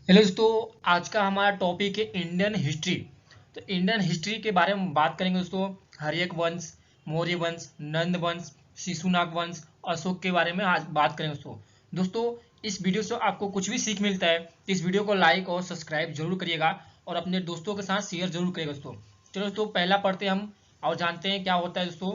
Hello दोस्तों। आज का हमारा टॉपिक है इंडियन हिस्ट्री। तो इंडियन हिस्ट्री के बारे में बात करेंगे दोस्तों। हर्यक वंश, मौर्य वंश, नंद वंश, शिशुनाग वंश, अशोक के बारे में आज बात करेंगे दोस्तों। दोस्तों, इस वीडियो से आपको कुछ भी सीख मिलता है तो इस वीडियो को लाइक और सब्सक्राइब जरूर करिएगा और अपने दोस्तों के साथ शेयर जरूर करिएगा दोस्तों। चलो दोस्तों, पहला पढ़ते हैं हम और जानते हैं क्या होता है दोस्तों।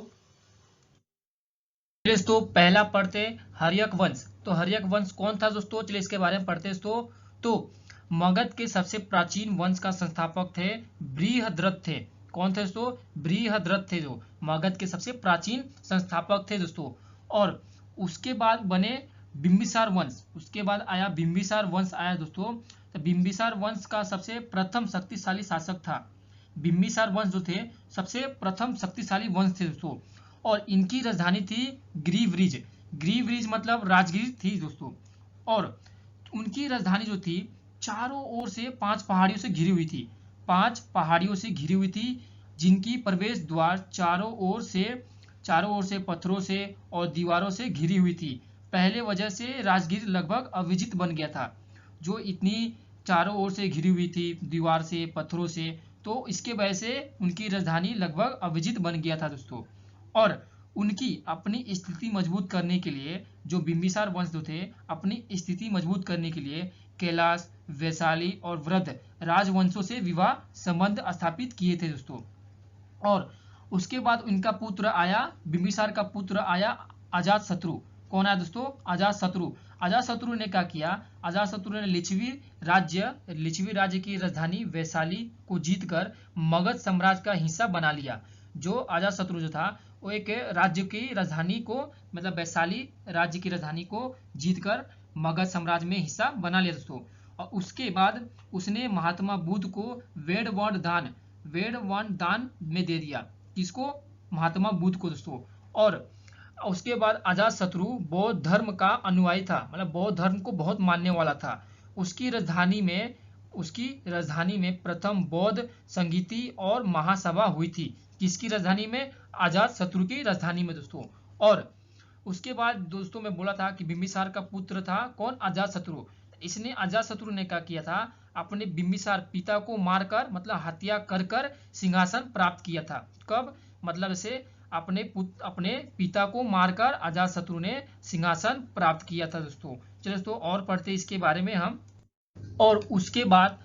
चलिए दोस्तों, पहला पढ़ते हर्यक वंश। तो हर्यक वंश कौन था दोस्तों? चलिए इसके बारे में पढ़ते हैं दोस्तों। तो मगध के सबसे प्राचीन वंश का संस्थापक थे बृहद्रथ थे। कौन थे दोस्तों? बृहद्रथ थे, जो मगध के सबसे प्राचीन संस्थापक थे दोस्तों। और उसके बाद बने बिंबिसार वंश। उसके बाद आया बिंबिसार वंश आया दोस्तों। तो बिंबिसार वंश का सबसे प्रथम शक्तिशाली शासक था। बिंबिसार वंश जो थे सबसे प्रथम शक्तिशाली वंश थे दोस्तों। और इनकी राजधानी थी ग्रीवरिज। ग्रीवरिज मतलब राजगीर थी दोस्तों। और उनकी राजधानी जो थी चारों ओर से 5 पहाड़ियों से घिरी हुई थी। 5 पहाड़ियों से घिरी हुई थी, जिनकी प्रवेश द्वार चारों ओर से पत्थरों से और दीवारों से घिरी हुई थी। पहले वजह से राजगीर लगभग अविजित बन गया था। जो इतनी चारों ओर से घिरी हुई थी दीवार से, पत्थरों से, तो इसके वजह से उनकी राजधानी लगभग अविजित बन गया था दोस्तों। और उनकी अपनी स्थिति मजबूत करने के लिए, जो बिंबिसार वंश जो थे, अपनी स्थिति मजबूत करने के लिए कैलाश, वैशाली और वृद्ध राजवंशों से विवाह संबंध स्थापित किए थे दोस्तों। और उसके बाद इनका पुत्र आया, बिंबिसार का पुत्र आया अजात शत्रु। कौन आया दोस्तों? अजात शत्रु। अजात शत्रु ने क्या किया? अजात शत्रु ने लिच्छवी राज्य की राजधानी वैशाली को जीतकर मगध साम्राज्य का हिस्सा बना लिया। जो अजात शत्रु जो था वो एक राज्य की राजधानी को, मतलब वैशाली राज्य की राजधानी को जीतकर मगध साम्राज्य में हिस्सा बना लिया दोस्तों। और उसके बाद उसने महात्मा बुद्ध को वेद वर्ण दान में दे दिया। किसको? महात्मा बुद्ध को दोस्तों। और उसके बाद अजात शत्रु बौद्ध धर्म का अनुयायी था, मतलब बौद्ध धर्म को बहुत मानने वाला था। उसकी राजधानी में प्रथम बौद्ध संगीति और महासभा हुई थी। किसकी राजधानी में? अजात शत्रु की राजधानी में दोस्तों। और उसके बाद दोस्तों मैं बोला था कि बिंबिसार का पुत्र था कौन? अजात शत्रु। इसने अजात शत्रु ने क्या किया था? अपने बिंबिसार पिता को मारकर, मतलब हत्या कर कर सिंहासन प्राप्त किया था। कब? मतलब से अपने पिता को मारकर अजात शत्रु ने सिंहासन प्राप्त किया था दोस्तों। चलिए दोस्तों और पढ़ते इसके बारे में हम। और उसके बाद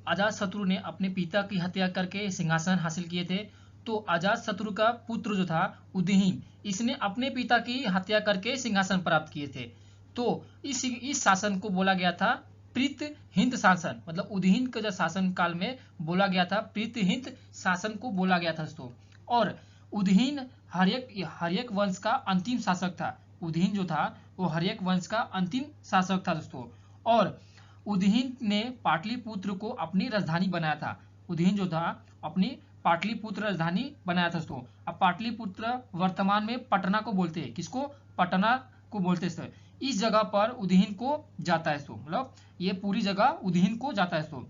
अजातशत्रु ने अपने पिता की हत्या करके सिंहासन हासिल किए थे। तो अजातशत्रु का पुत्र जो था उदयीन, इसने अपने पिता की हत्या करके सिंहासन प्राप्त किए थे। तो इस शासन को बोला गया था प्रीतहिंद शासन। मतलब उदयीन के जो शासन काल में बोला गया था प्रीतहिंद शासन को बोला गया था दोस्तों। और उदयीन हर्यक वंश का अंतिम शासक था। उदयीन जो था वो हर्यक वंश का अंतिम शासक था दोस्तों। और उदयीन ने पाटलिपुत्र को अपनी राजधानी बनाया था। उदयीन जो था अपनी पाटलिपुत्र राजधानी बनाया था दोस्तों। अब पाटलिपुत्र वर्तमान में पटना को बोलते हैं। किसको? पटना को बोलते हैं। इस जगह पर उदयीन को जाता है दोस्तों, मतलब ये पूरी जगह उदयीन को जाता है दोस्तों।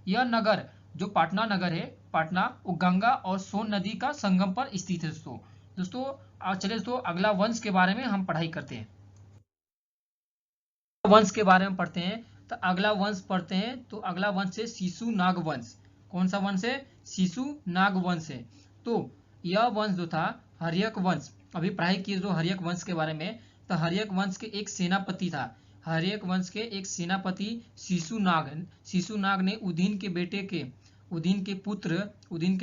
यह नगर जो पाटना नगर है, पाटना, वो गंगा और सोन नदी का संगम पर स्थित है दोस्तों। दोस्तों आज चलिए दोस्तों अगला वंश के बारे में हम पढ़ाई करते हैं। वंश के बारे में पढ़ते हैं। तो अगला वंश पढ़ते हैं। तो अगला वंश है शिशु नाग वंश। कौन सा वंश है? शिशु नाग वंश है। तो यह वंश जो था हर्यक वंश, अभी पढ़ाई की जो हर्यक वंश के बारे में। तो हर्यक वंश के एक सेनापति था। हर्यक वंश के एक सेनापति शिशुनाग ने उदयीन के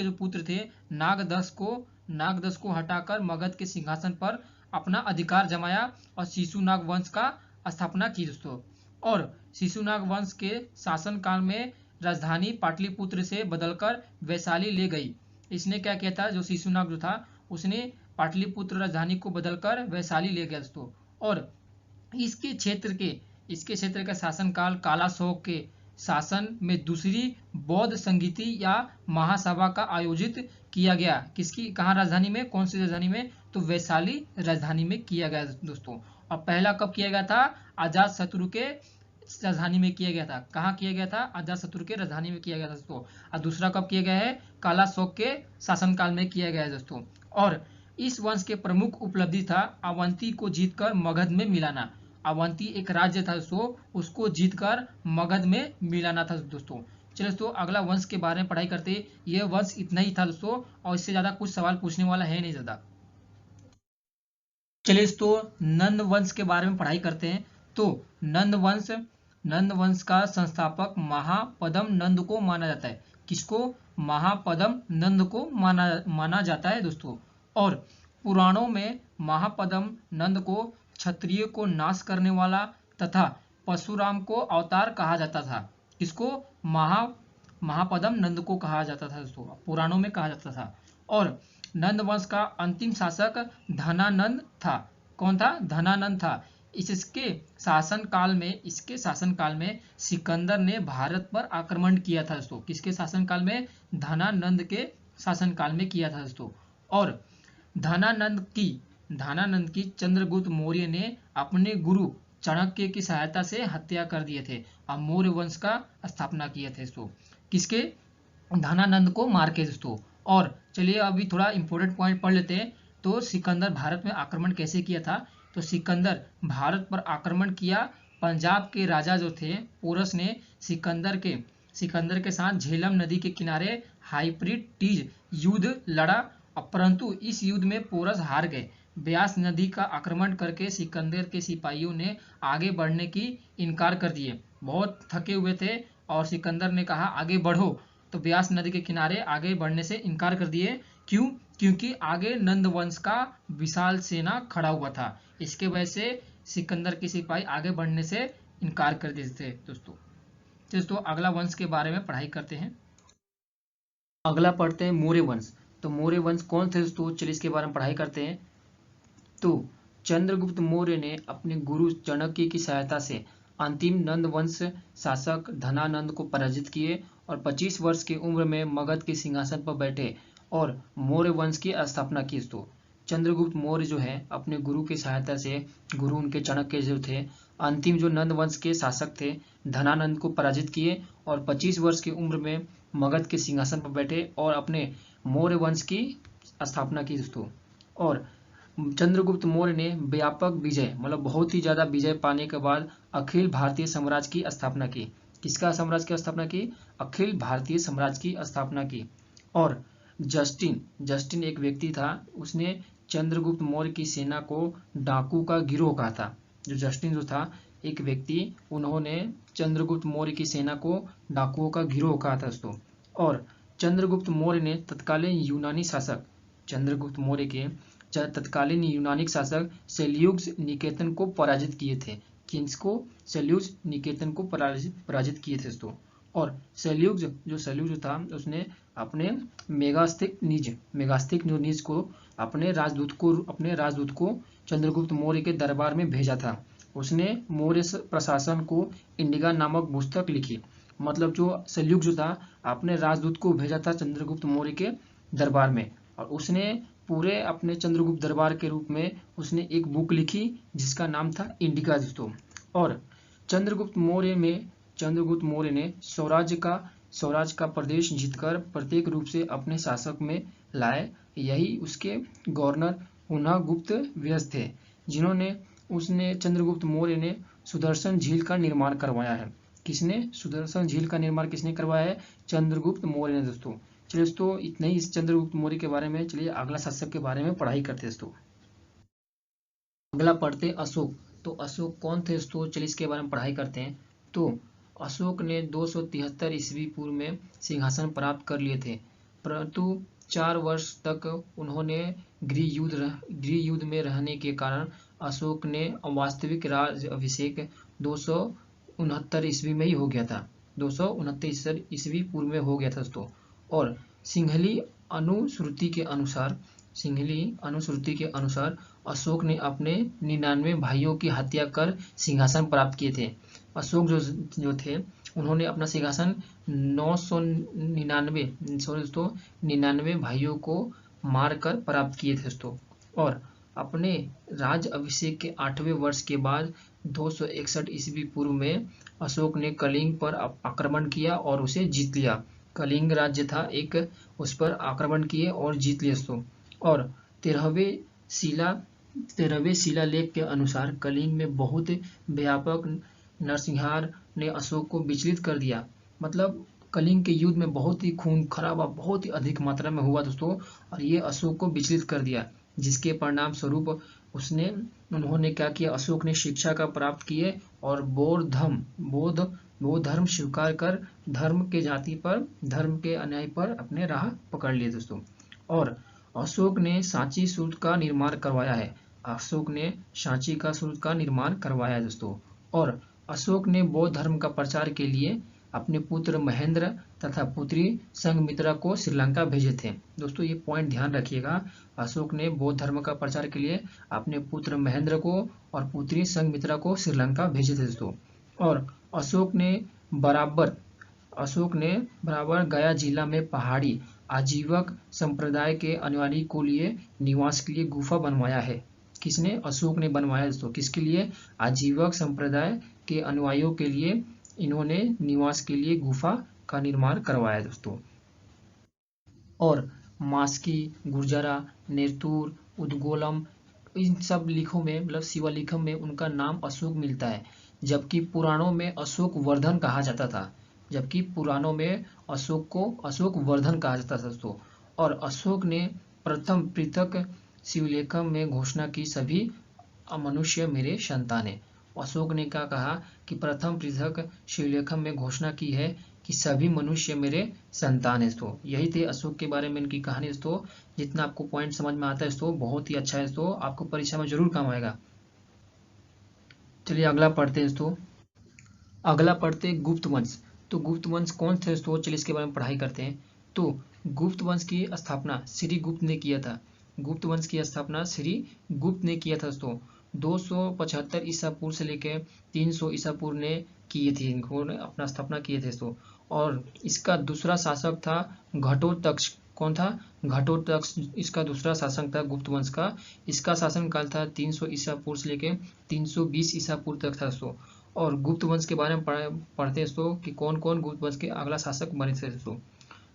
जो पुत्र थे नागदश को हटाकर मगध के सिंहासन पर अपना अधिकार जमाया और शिशुनाग वंश का स्थापना की दोस्तों। और शिशुनाग वंश के शासन काल में राजधानी पाटलिपुत्र से बदलकर वैशाली ले गई। इसने क्या किया था? जो शिशुनाग जो था उसने पाटलिपुत्र राजधानी को बदलकर वैशाली ले गया दोस्तों। और इसके क्षेत्र का शासनकाल कालाशोक के शासन में दूसरी बौद्ध संगीति या महासभा का आयोजित किया गया। किसकी, कहाँ राजधानी में? कौन सी राजधानी में? तो वैशाली राजधानी में किया गया दोस्तों। और पहला कब किया गया था? अजात शत्रु के राजधानी में किया गया था। कहाँ किया गया था? अजात शत्रु के राजधानी में किया गया था दोस्तों। और दूसरा कब किया गया है? कालाशोक के शासनकाल में किया गया है दोस्तों। और इस वंश के प्रमुख उपलब्धि था अवंती को जीतकर मगध में मिलाना। अवंती एक राज्य था दोस्तों, उसको जीतकर मगध में मिलाना था दोस्तों। चलिए दोस्तों अगला वंश के बारे में पढ़ाई करते हैं। यह वंश इतना ही था दोस्तों, और इससे ज्यादा कुछ सवाल पूछने वाला है नहीं ज्यादा। चलिए दोस्तों नंद वंश के बारे में पढ़ाई करते हैं। तो नंद वंश का संस्थापक महापद्म नंद को माना जाता है। किसको? महापद्म नंद को माना जाता है दोस्तों। और पुराणों में महापद्म नंद को क्षत्रिय को नाश करने वाला तथा परशुराम को अवतार कहा जाता था। किसको? महापद्म नंद को कहा जाता था दोस्तों, पुराणों में कहा जाता था। और नंद वंश का अंतिम शासक धनानंद था। कौन था? धनानंद था। इसके शासन काल में सिकंदर ने भारत पर आक्रमण किया था दोस्तों। किसके शासन काल में? धनानंद के शासन काल में किया था दोस्तों। और धनानंद की चंद्रगुप्त मौर्य ने अपने गुरु चाणक्य की सहायता से हत्या कर दिए थे और मौर्य वंश का स्थापना किए थे दोस्तों। किसके? धनानंद को मार के दोस्तों। और चलिए अभी थोड़ा इंपॉर्टेंट पॉइंट पढ़ लेते हैं। तो सिकंदर भारत में आक्रमण कैसे किया था? तो सिकंदर भारत पर आक्रमण किया। पंजाब के राजा जो थे पोरस ने सिकंदर के साथ झेलम नदी के किनारे हाइप्रीटीज युद्ध लड़ा, परंतु इस युद्ध में पोरस हार गए। ब्यास नदी का आक्रमण करके सिकंदर के सिपाहियों ने आगे बढ़ने की इनकार कर दिए। बहुत थके हुए थे और सिकंदर ने कहा आगे बढ़ो, तो ब्यास नदी के किनारे आगे बढ़ने से इनकार कर दिए। क्यों? क्योंकि आगे नंद वंश का विशाल सेना खड़ा हुआ था। इसके वजह से सिकंदर के सिपाही आगे बढ़ने से इनकार कर देते थे दोस्तों अगला वंश के बारे में पढ़ाई करते हैं। अगला पढ़ते हैं मौर्य वंश। तो मौर्य वंश कौन थे दोस्तों? चलिए इसके बारे में पढ़ाई करते हैं। तो चंद्रगुप्त मौर्य ने अपने गुरु चाणक्य की सहायता से अंतिम नंद वंश शासक धनानंद को पराजित किए और 25 वर्ष की उम्र में मगध के सिंहासन पर बैठे और मौर्य वंश की स्थापना की। तो चंद्रगुप्त मौर्य जो है अपने गुरु की सहायता से, गुरु उनके चाणक्य जो थे, अंतिम जो नंद वंश के शासक थे धनानंद को पराजित किए और 25 वर्ष की उम्र में मगध के सिंहासन पर बैठे और अपने मौर्य वंश की स्थापना की दोस्तों। और चंद्रगुप्त मौर्य ने व्यापक विजय, मतलब बहुत ही ज्यादा विजय पाने के बाद अखिल भारतीय साम्राज्य की स्थापना की। किसका साम्राज्य की स्थापना की? अखिल भारतीय साम्राज्य की स्थापना की। और जस्टिन एक व्यक्ति था, उसने चंद्रगुप्त मौर्य की सेना को डाकू का गिरोह कहा था। जो जस्टिन जो था एक व्यक्ति, उन्होंने चंद्रगुप्त मौर्य की सेना को डाकुओं का गिरोह कहा था दोस्तों। और चंद्रगुप्त मौर्य ने तत्कालीन यूनानी शासक, चंद्रगुप्त मौर्य के तत्कालीन यूनानी शासक सेल्यूकस निकेतन को पराजित किए थे। किसको? सेल्यूकस निकेतन को पराजित किए थे दोस्तों। और सेल्यूकस था, उसने अपने मेगास्थिक निज को अपने राजदूत को चंद्रगुप्त मौर्य के दरबार में भेजा था। उसने मौर्य प्रशासन को इंडिका नामक पुस्तक लिखी। मतलब जो सेल्यूकस जो था अपने राजदूत को भेजा था चंद्रगुप्त मौर्य के दरबार में, और उसने पूरे अपने चंद्रगुप्त दरबार के रूप में उसने एक बुक लिखी जिसका नाम था इंडिका दोस्तों। और चंद्रगुप्त मौर्य ने स्वराज का प्रदेश जीतकर प्रत्येक रूप से अपने शासक में लाए। यही उसके गवर्नर पुनः गुप्त व्यस्त थे, जिन्होंने चंद्रगुप्त मौर्य ने सुदर्शन झील का निर्माण करवाया है। किसने? सुदर्शन झील का निर्माण किसने करवाया है? चंद्रगुप्त मौर्य ने दोस्तों। चलिए दोस्तों इतना ही इस चंद्रगुप्त मौर्य के बारे में। चलिए अगला शासक के बारे में पढ़ाई करते हैं दोस्तों। अगला पढ़ते अशोक। तो अशोक कौन थे दोस्तों? चलिए इसके बारे में पढ़ाई करते हैं। तो अशोक ने 273 ईस्वी पूर्व में सिंहासन प्राप्त कर लिए थे, परंतु 4 वर्ष तक उन्होंने गृह युद्ध में रहने के कारण अशोक ने वास्तविक राज अभिषेक 269 ईस्वी में ही हो गया था। 269 ईस्वी पूर्व में हो गया था दोस्तों। और सिंहली अनुश्रुति के अनुसार अशोक ने अपने 99 भाइयों की हत्या कर सिंहासन प्राप्त किए थे। अशोक जो थे उन्होंने अपना सिंहासन 99 भाइयों को मारकर प्राप्त किए थे दोस्तों। और अपने राज अभिषेक के 8वें वर्ष के बाद 261 ईस्वी पूर्व में अशोक ने कलिंग पर आक्रमण किया और उसे जीत लिया। कलिंग राज्य था एक, उस पर आक्रमण किए और जीत लिया दोस्तों। और 13वें 13वें शिलालेख के अनुसार कलिंग में बहुत व्यापक नरसंहार ने अशोक को विचलित कर दिया। मतलब कलिंग के युद्ध में बहुत ही खून खराबा बहुत ही अधिक मात्रा में हुआ दोस्तों, और ये अशोक को विचलित कर दिया, जिसके परिणाम स्वरूप उन्होंने क्या किया, अशोक ने शिक्षा का प्राप्त किए और बौद्ध धर्म स्वीकार कर धर्म के जाति पर धर्म के अन्याय पर अपने राह पकड़ लिए दोस्तों। और अशोक ने सांची सूत्र का निर्माण करवाया है। अशोक ने सांची का सूत्र का निर्माण करवाया है दोस्तों। और अशोक ने बौद्ध धर्म का प्रचार के लिए अपने पुत्र महेंद्र तथा पुत्री संघमित्रा को श्रीलंका भेजे थे। दोस्तों ये पॉइंट ध्यान रखिएगा, अशोक ने बौद्ध धर्म का प्रचार के लिए अपने पुत्र महेंद्र को और पुत्री संघमित्रा को श्रीलंका भेजे थे दोस्तों। और अशोक ने बराबर गया जिला में पहाड़ी आजीवक संप्रदाय के अनुयायी को लिए निवास के लिए गुफा बनवाया है। किसने? अशोक ने बनवाया दोस्तों। किसके लिए? आजीवक संप्रदाय के अनुयायियों के लिए इन्होंने निवास के लिए गुफा का निर्माण करवाया दोस्तों। और मास्की, गुर्जरा, नेतुर, उदगोलम, इन सब लिखों में मतलब शिवालिखम में उनका नाम अशोक मिलता है, जबकि पुराणों में अशोक वर्धन कहा जाता था। जबकि पुराणों में अशोक को अशोक वर्धन कहा जाता था दोस्तों। और अशोक ने प्रथम पृथक शिवलेखम में घोषणा की, सभी मनुष्य मेरे संतान है। अशोक ने क्या कहा कि प्रथम पृथक शिवलेखम में घोषणा की है कि सभी मनुष्य मेरे संतान है दोस्तों। यही थे अशोक के बारे में इनकी कहानी दोस्तों। जितना आपको पॉइंट समझ में आता है दोस्तों बहुत ही अच्छा है दोस्तों, आपको परीक्षा में जरूर काम आएगा। चलिए अगला पढ़ते हैं दोस्तों। अगला पढ़ते हैं गुप्त वंश। तो गुप्त वंश कौन थे दोस्तों? चलिए इसके बारे में पढ़ाई करते हैं। तो गुप्त वंश की स्थापना श्री गुप्त ने किया था। गुप्त वंश की स्थापना श्री गुप्त ने किया था दोस्तों। 275 ईसा पूर्व से लेकर 300 ईसा पूर्व ने किए थे, इनको अपना स्थापना किए थे दोस्तों। और इसका दूसरा शासक था घटोत्कच। कौन था? घटोत्कच इसका दूसरा शासक था गुप्त वंश का। इसका शासन काल था 300 ईसा पूर्व से लेकर 320 ईसा पूर्व तक था दोस्तों। और गुप्त वंश के बारे में पढ़ते हैं दोस्तों कि कौन कौन गुप्त वंश के अगला शासक बने थे दोस्तों।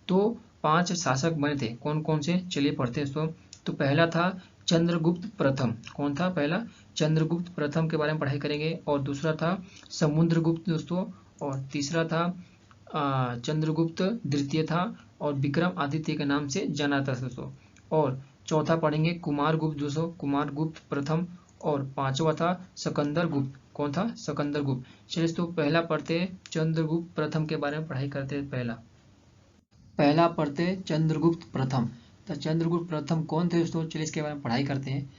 तो 5 शासक बने थे। कौन कौन से? चलिए पढ़ते हैं दोस्तों। तो पहला था चंद्रगुप्त प्रथम। कौन था पहला? चंद्रगुप्त प्रथम के बारे में पढ़ाई करेंगे। और दूसरा था समुद्रगुप्त दोस्तों। और तीसरा था चंद्रगुप्त द्वितीय था और विक्रम आदित्य के नाम से जाना था दोस्तों। और चौथा पढ़ेंगे कुमारगुप्त दोस्तों, कुमारगुप्त प्रथम। और पांचवा था सिकंदर गुप्त। कौन था? सिकंदर गुप्त। चलिए तो पहला पढ़ते हैं चंद्रगुप्त प्रथम के बारे में पढ़ाई करते हैं। पहला पढ़ते चंद्रगुप्त प्रथम। तो चंद्रगुप्त प्रथम कौन थे दोस्तों? चलिए इसके बारे में पढ़ाई करते हैं।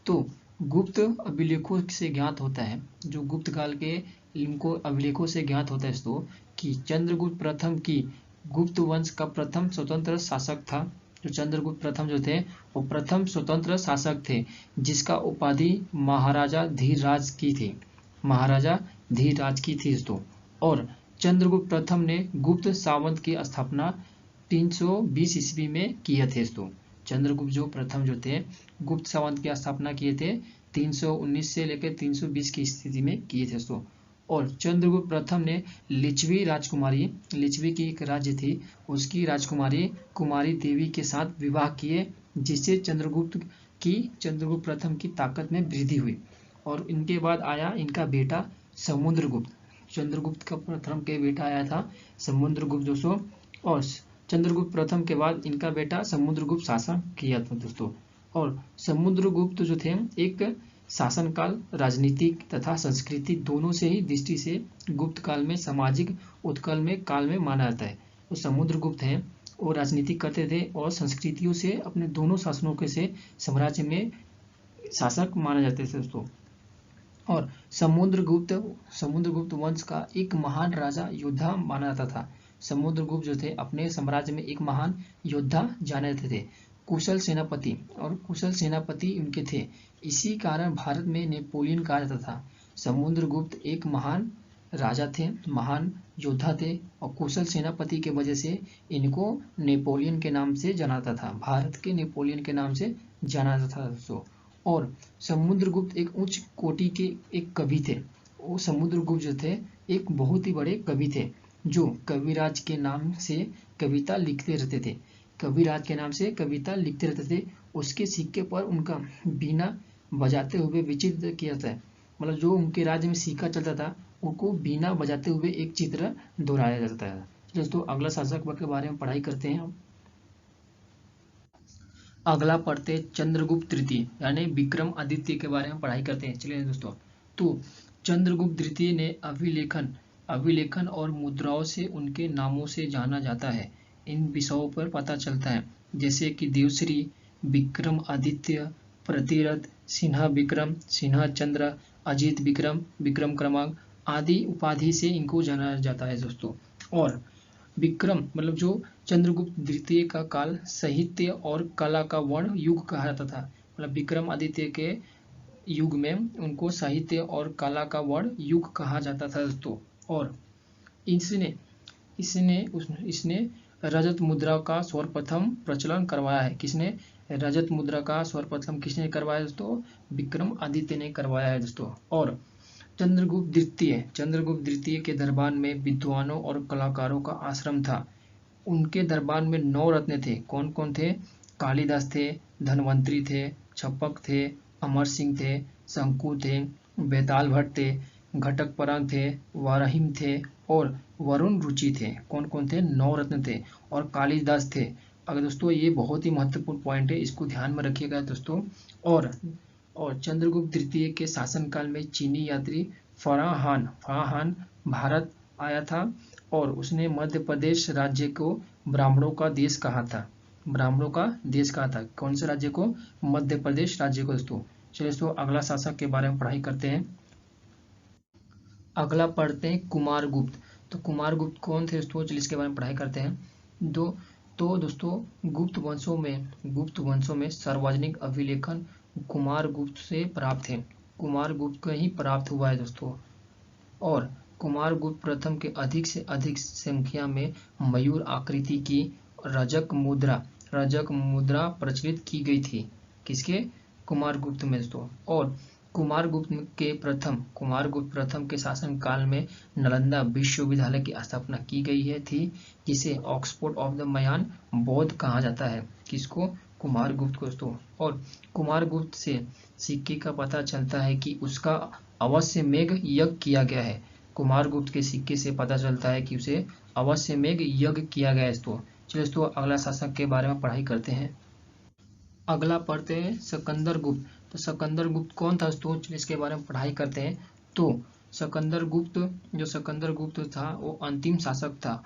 तो गुप्त अभिलेखों से ज्ञात होता है, जो गुप्त काल के इनको अभिलेखों से ज्ञात होता है दोस्तों कि चंद्रगुप्त प्रथम की गुप्त वंश का प्रथम स्वतंत्र शासक था। जो चंद्रगुप्त प्रथम जो थे वो प्रथम स्वतंत्र शासक थे, जिसका उपाधि महाराजा धीरराज की थी। महाराजा धीरराज की थी दोस्तों। और चंद्रगुप्त प्रथम ने गुप्त सावंत की स्थापना 320 ईस्वी में किए थे दोस्तों। चंद्रगुप्त जो प्रथम जो थे गुप्त सावंत की स्थापना किए थे 319 से लेकर 320 की स्थिति में किए थे दोस्तों। और चंद्रगुप्त प्रथम ने लिच्छवी राजकुमारी, लिच्छवी की एक राज्य थी, उसकी राजकुमारी कुमारी देवी के साथ विवाह किए, जिससे चंद्रगुप्त प्रथम की ताकत में वृद्धि हुई। और इनके बाद आया इनका बेटा समुद्रगुप्त। चंद्रगुप्त का प्रथम के बेटा आया था समुद्रगुप्त दोस्तों। और चंद्रगुप्त प्रथम के बाद इनका बेटा समुद्रगुप्त शासन किया था दोस्तों। और समुद्रगुप्त जो थे एक शासनकाल राजनीतिक तथा सांस्कृतिक दोनों से ही दृष्टि से गुप्त काल में सामाजिक उत्कल में काल में माना जाता है। तो समुद्रगुप्त हैं वो राजनीतिक करते थे और संस्कृतियों से अपने दोनों शासनों के से साम्राज्य में शासक माने जाते थे दोस्तों। और समुद्रगुप्त वंश का एक महान राजा योद्धा माना जाता था। समुद्रगुप्त जो थे अपने साम्राज्य में एक महान योद्धा जाने जाते थे, कुशल सेनापति, और कुशल सेनापति उनके थे। इसी कारण भारत में नेपोलियन कहा जाता था। समुद्रगुप्त एक महान राजा थे, महान योद्धा थे और कुशल सेनापति के वजह से इनको नेपोलियन के नाम से जाना जाता था, भारत के नेपोलियन के नाम से जाना जाता था दोस्तों। और समुद्रगुप्त एक उच्च कोटि के एक कवि थे। वो समुद्रगुप्त जो थे एक बहुत ही बड़े कवि थे, जो कविराज के नाम से कविता लिखते रहते थे। कविराज के नाम से कविता लिखते रहते थे। उसके सिक्के पर उनका बीना बजाते हुए विचित्र किया जाता है। मतलब जो उनके राज्य में सिक्का चलता था उनको बिना बजाते हुए एक चित्र दोहराया जाता है। दोस्तों अगला शासक के बारे में पढ़ाई करते हैं हम। अगला पढ़ते चंद्रगुप्त तृतीय यानी विक्रम आदित्य के बारे में पढ़ाई करते हैं। चलिए दोस्तों, तो चंद्रगुप्त तृतीय ने अभिलेखन और मुद्राओं से उनके नामों से जाना जाता है। इन विषयों पर पता चलता है जैसे कि देवश्री, विक्रम आदित्य, प्रतिरथ, सिन्हा विक्रम, सिन्हा चंद्र, अजीत विक्रम, विक्रम क्रमांक आदि उपाधि से इनको जाना जाता है दोस्तों। और विक्रम मतलब जो चंद्रगुप्त द्वितीय का काल साहित्य और कला का वर्ण युग कहा जाता था। मतलब विक्रम आदित्य के युग में उनको साहित्य और कला का वर्ण युग कहा जाता था दोस्तों। और इसने रजत मुद्रा का सर्वप्रथम प्रचलन करवाया है। किसने रजत मुद्रा का सर्वप्रथम किसने करवाया दोस्तों? विक्रम आदित्य ने करवाया है दोस्तों। और चंद्रगुप्त द्वितीय के दरबार में विद्वानों और कलाकारों का आश्रम था। उनके दरबार में 9 रत्न थे। कौन कौन थे? कालिदास थे, धन्वंतरी थे, छपक थे, अमर सिंह थे, शंकु थे, बेताल भट्ट थे, घटक परंग थे, वारहिम थे और वरुण रुचि थे। कौन कौन थे? 9 रत्न थे और कालिदास थे। अगर दोस्तों ये बहुत ही महत्वपूर्ण पॉइंट है, इसको ध्यान में रखिएगा दोस्तों। और चंद्रगुप्त द्वितीय के शासनकाल में चीनी यात्री फराहान भारत आया था और उसने मध्य प्रदेश राज्य को ब्राह्मणों का देश कहा था। कौन से राज्य को? मध्य प्रदेश राज्य को दोस्तों। चलिए दोस्तों अगला शासक के बारे में पढ़ाई करते हैं। अगला पढ़ते हैं कुमारगुप्त। तो कुमारगुप्त कौन थे दोस्तों? चलिए इसके बारे में पढ़ाई करते हैं। तो दोस्तों गुप्त वंशों में सार्वजनिक अभिलेखन कुमारगुप्त से प्राप्त है। कुमारगुप्त को ही प्राप्त हुआ है दोस्तों। और कुमारगुप्त प्रथम के अधिक से अधिक संख्या में मयूर आकृति की रजक मुद्रा प्रचलित की गई थी। किसके? कुमारगुप्त में दोस्तों। और कुमारगुप्त प्रथम के शासन काल में नालंदा विश्वविद्यालय की स्थापना की गई थी, जिसे ऑक्सफोर्ड ऑफ द मयान बौद्ध कहा जाता है। किसको? कुमारगुप्त को दोस्तों। और कुमारगुप्त से सिक्के का पता चलता है कि उसका अश्वमेध यज्ञ किया गया है। कुमारगुप्त के सिक्के से पता चलता है कि उसे अश्वमेध यज्ञ किया गया है दोस्तों। चलिए दोस्तों अगला शासक के बारे में पढ़ाई करते हैं। अगला पढ़ते हैं सिकंदर गुप्त। तो सिकंदर गुप्त कौन था दोस्तों? चलिए इसके बारे में पढ़ाई करते हैं। तो सिकंदर गुप्त था वो अंतिम शासक था।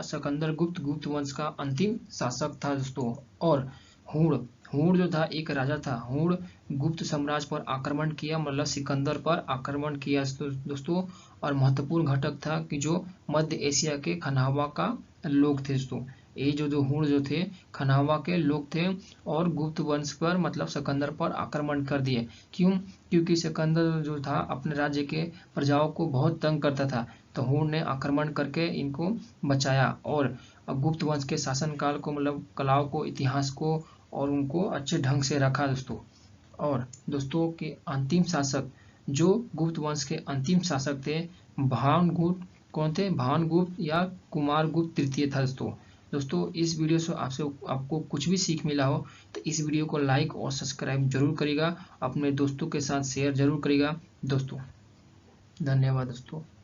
सिकंदर गुप्त वंश का अंतिम शासक था दोस्तों। और हुण जो था एक राजा था। हुण गुप्त साम्राज्य पर आक्रमण किया, मतलब सिकंदर पर आक्रमण किया दोस्तों। और महत्वपूर्ण घटक था कि जो मध्य एशिया के खनावा का लोग थे दोस्तों। ये जो हुण जो थे खनावा के लोग थे और गुप्त वंश पर मतलब सिकंदर पर आक्रमण कर दिए। क्यों? क्योंकि सिकंदर जो था अपने राज्य के प्रजाओं को बहुत तंग करता था, तो हुण ने आक्रमण करके इनको बचाया और गुप्त वंश के शासनकाल को मतलब कलाओं को, इतिहास को और उनको अच्छे ढंग से रखा दोस्तों। और दोस्तों के अंतिम शासक जो गुप्त वंश के अंतिम शासक थे भानुगुप्त। कौन थे? भानुगुप्त या कुमारगुप्त तृतीय था दोस्तों इस वीडियो से आपको कुछ भी सीख मिला हो तो इस वीडियो को लाइक और सब्सक्राइब जरूर करिएगा, अपने दोस्तों के साथ शेयर जरूर करिएगा दोस्तों। धन्यवाद दोस्तों।